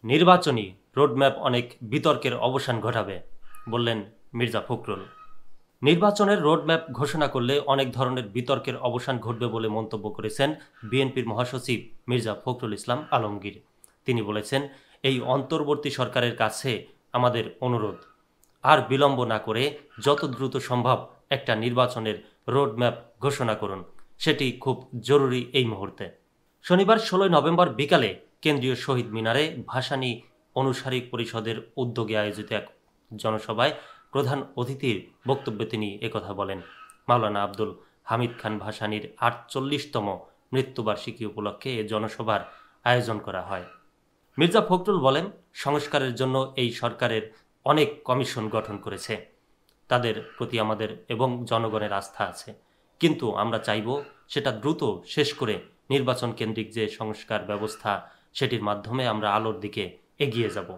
নির্বাচনী রোডম্যাপ অনেক বিতর্কের অবসান ঘটাবে বললেন মির্জা ফখরুল। নির্বাচনের রোডম্যাপ ঘোষণা করলে অনেক ধরনের বিতর্কের অবসান ঘটবে বলে মন্তব্য করেছেন বিএনপির মহাসচিব মির্জা ফখরুল ইসলাম আলমগীর। তিনি বলেছেন, এই অন্তর্বর্তী সরকারের কাছে আমাদের অনুরোধ, আর বিলম্ব না করে যত দ্রুত সম্ভব একটা নির্বাচনের রোডম্যাপ ঘোষণা করুন, সেটি খুব জরুরি এই মুহূর্তে। শনিবার ১৬ নভেম্বর বিকালে কেন্দ্রীয় শহীদ মিনারে ভাসানী অনুসারী পরিষদের উদ্যোগে আয়োজিত এক জনসভায় প্রধান অতিথির বক্তব্যে তিনি একথা বলেন। মাওলানা আব্দুল হামিদ খান ভাসানীর ৪৮তম মৃত্যুবার্ষিকী উপলক্ষে এ জনসভার আয়োজন করা হয়। মির্জা ফখরুল বলেন, সংস্কারের জন্য এই সরকারের অনেক কমিশন গঠন করেছে, তাদের প্রতি আমাদের এবং জনগণের আস্থা আছে, কিন্তু আমরা চাইব সেটা দ্রুত শেষ করে নির্বাচন কেন্দ্রিক যে সংস্কার ব্যবস্থা, সেটির মাধ্যমে আমরা আলোর দিকে এগিয়ে যাব।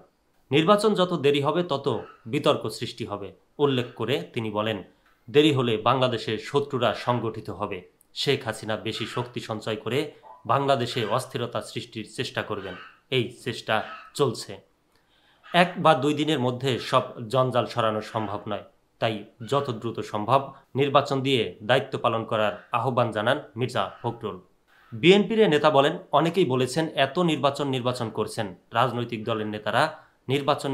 নির্বাচন যত দেরি হবে তত বিতর্ক সৃষ্টি হবে উল্লেখ করে তিনি বলেন, দেরি হলে বাংলাদেশের শত্রুরা সংগঠিত হবে। শেখ হাসিনা বেশি শক্তি সঞ্চয় করে বাংলাদেশে অস্থিরতা সৃষ্টির চেষ্টা করবেন, এই চেষ্টা চলছে। ১ বা ২ দিনের মধ্যে সব জঞ্জাল সরানো সম্ভব নয়, তাই যত দ্রুত সম্ভব নির্বাচন দিয়ে দায়িত্ব পালন করার আহ্বান জানান মির্জা ফখরুল। বিএনপির নেতা বলেন, অনেকেই বলেছেন এত নির্বাচন করছেন, রাজনৈতিক দলের নেতারা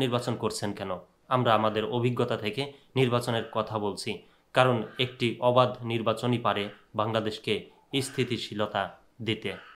নির্বাচন করছেন কেন? আমরা আমাদের অভিজ্ঞতা থেকে নির্বাচনের কথা বলছি, কারণ একটি অবাধ নির্বাচনই পারে বাংলাদেশকে স্থিতিশীলতা দিতে।